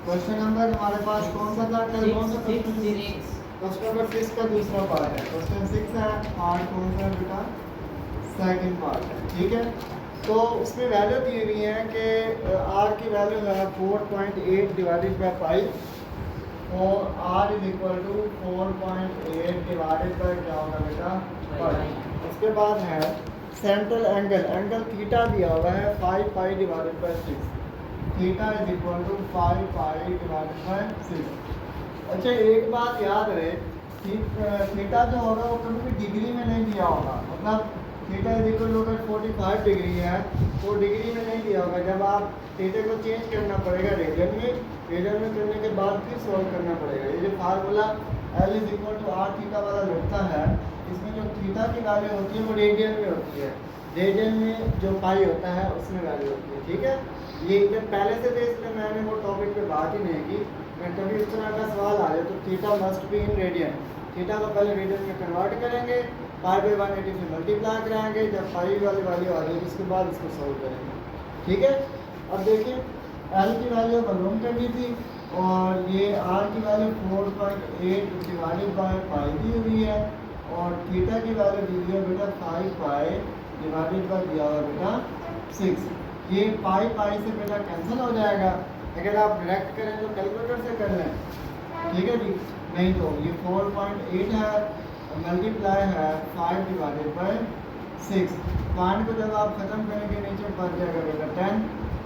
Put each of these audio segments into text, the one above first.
Question number हमारे पास कौन सा था कल? कौन सा क्वेश्चन? क्वेश्चन नंबर 6 का दूसरा पार्ट है। क्वेश्चन 6 है, पार्ट कौन सा है बेटा? सेकंड पार्ट है। ठीक है, तो उसमें वैल्यू दी हुई है कि आर की वैल्यू है 4.8 डिवाइडेड बाय पाई, और r is equal to 4.8 divided by क्या होगा बेटा? पाई। उसके बाद है सेंट्रल एंगल, एंगल थीटा दिया हुआ है 5 pi divided by 6, theta is equal to 5 pi divided by 6। अच्छा, एक बात याद रहे, थीटा जो होगा वो कभी भी डिग्री में नहीं दिया होगा। मतलब थीटा इज इक्वल टू अगर 45 डिग्री है तो डिग्री में नहीं दिया होगा। जब आप थीटा को चेंज करना पड़ेगा रेडियन में, रेडियन में करने के बाद फिर सॉल्व करना पड़ेगा। ये जो formula L is equal to r theta वाला लगता है, इसमें जो थीटा की वैल्यू होती है वो रेडियन में होती है, रेडियन में जो पाई होता है उसमें वैल्यू होती है। ठीक है, ये जब पहले से थे इसलिए मैंने वो टॉपिक पे बात ही नहीं की। मैं कभी इस तरह का सवाल आ जाए तो theta must be in radian, theta को पहले रेडियन में कन्वर्ट करेंगे, पाई बाई 180 से मल्टीप्लाई कराएंगे, जब पाई वाली वैल्यू आ जाएगी उसके बाद इसको सॉल्व करेंगे। ठीक है, अब देखिए एल की वैल्यू मालूम करनी थी, और ये आर की वैल्यू 4.8 डिवाइडेड बाय पाई दी हुई है, और थीटा की वैल्यू दी हुई है बेटा 5 पाई डिवाइडेड बाय दिया हुआ बेटा 6। ये पाई पाई से बेटा कैंसिल हो जाएगा। अगर आप डायरेक्ट करें तो कैलकुलेटर से कर लें, ठीक है जी, नहीं तो ये 4.8 है, मल्टीप्लाई है 5 डिवाइडेड बाय 6। पॉइंट को जब आप खत्म करेंगे नीचे बच जाएगा बेटा 10,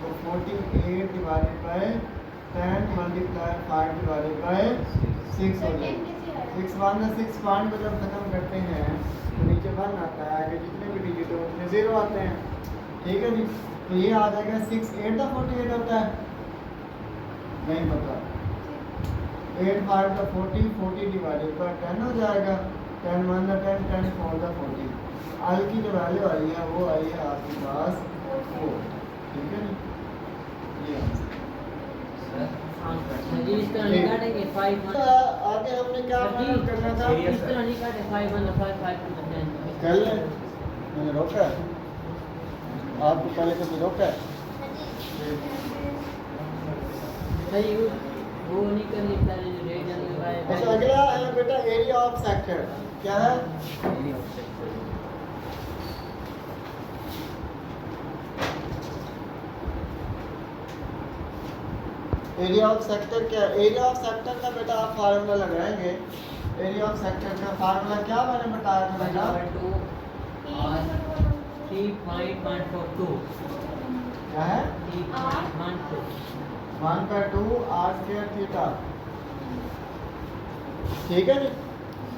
तो 48 divided by 10 multiply 5 divided by 6 हो जाएगा। 6 1 6, पॉइंट को जब खत्म करते हैं तो नीचे 1 आता है, आगे जितने भी डिजिट हो उतने 0 आते हैं। ठीक है जी, तो ये आ जाएगा 6 8 का 48 होता है, नहीं पता, 8 5 का 40, 40 डिवाइडेड बाय 10 हो जाएगा, 10 1 का 10, 10 4 का 40। एल की जो वैल्यू आई है वो आई है आपके पास 4। ठीक है जी, ये आगे हमने क्या करना था? इस तरह नहीं काटे 5 1 5 5 to the 10 कर ले, मैंने रोका है आपको, पहले कभी रोका है? नहीं वो नहीं करनी पहले रेडियन में बाय। अच्छा, अगला है बेटा एरिया ऑफ सेक्टर। क्या है? एरिया ऑफ सेक्टर क्या है? एरिया ऑफ सेक्टर का बेटा आप फार्मूला लगाएंगे। एरिया ऑफ सेक्टर का फार्मूला क्या मैंने बताया था बेटा? 3.142 क्या है? 1/2 आर स्क्वायर थीटा। ठीक है जी,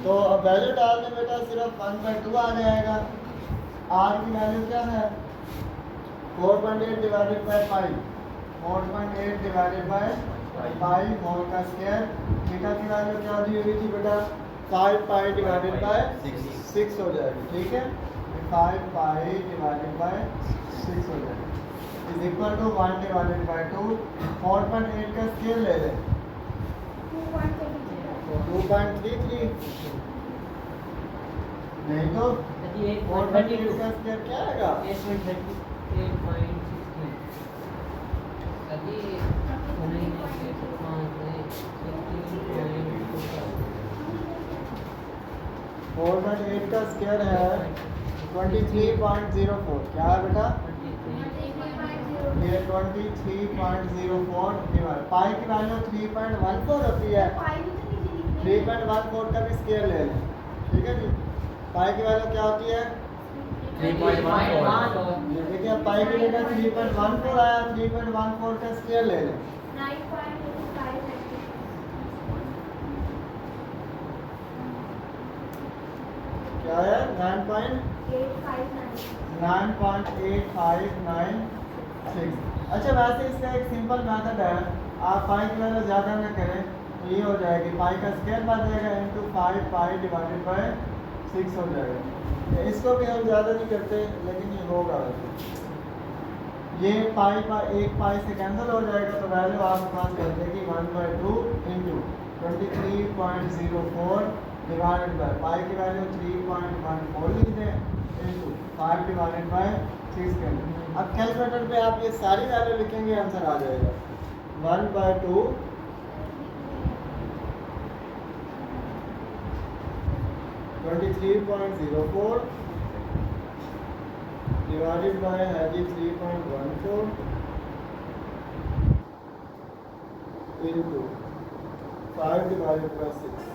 तो अब वैल्यू डालने बेटा सिर्फ 1/2 आ जाएगा। आर की वैल्यू क्या है? 4.8 divided by pi, 4.8 divided by pi whole का स्क्वायर। थीटा की वैल्यू क्या दी हुई थी बेटा? 5 पाई डिवाइडेड बाय 6 हो जाएगी। ठीक है, 5 पाई डिवाइडेड बाय 6 हो जाएगी, is equal to 1 divided by 2। 4.8 का स्क्वायर ले लें, 2.33, नहीं तो 4.8 का स्क्वायर क्या आएगा? 8.16 अभी नहीं 4.8 का स्क्वायर है 23.04। क्या है बेटा? ये 23.04 डिवाइड पाई की वैल्यू 3.14 होती है। 3.14 का भी स्क्वायर ले लें। ठीक है जी, पाई की वैल्यू क्या होती है? 3.14 देखिए पाई की जगह 3.14 आया, 3.14 का स्क्वायर ले लें। क्या है? 9.8596। अच्छा, वैसे इसका एक सिंपल मेथड है, आप पाई की वैल्यू ज़्यादा ना करें तो ये हो जाएगी, पाई का स्क्वायर बन जाएगा इंटू 5 पाई डिवाइडेड बाय 6 हो जाएगा। इसको भी हम ज़्यादा नहीं करते लेकिन ये होगा वैसे, ये पाई का एक पाई से कैंसिल हो जाएगा, तो वैल्यू आपके पास कर देगी 1/2 इंटू 23.04 डिवाइडेड बाय पाई की वैल्यू 3.14 लिख दें इंटू 5 डिवाइडेड बाय 6 कर दें। अब कैलकुलेटर पे आप ये सारी वैल्यू लिखेंगे, आंसर आ जाएगा 1/2 23.04 divided by Haji 3.14 into 5 divided by 6.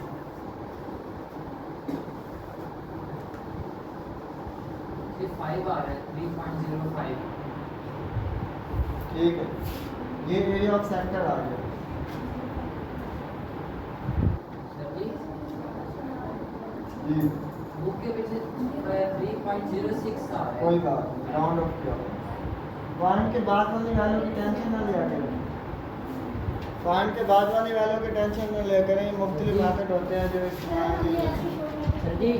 ये 5 आ रहा है 3.05 ठीक है, ये एरिया ऑफ सेंटर आ गया। सर जी जी बुक के पीछे 3.06 आ रहा है। कोई बात नहीं, राउंड ऑफ किया। पॉइंट के बाद वाली वैल्यू की टेंशन ना लिया करें, पॉइंट के बाद वाली वैल्यू की टेंशन ना लिया करें। मुख्तलिफ मेथड होते हैं जो इस्तेमाल किए जाते हैं। सर जी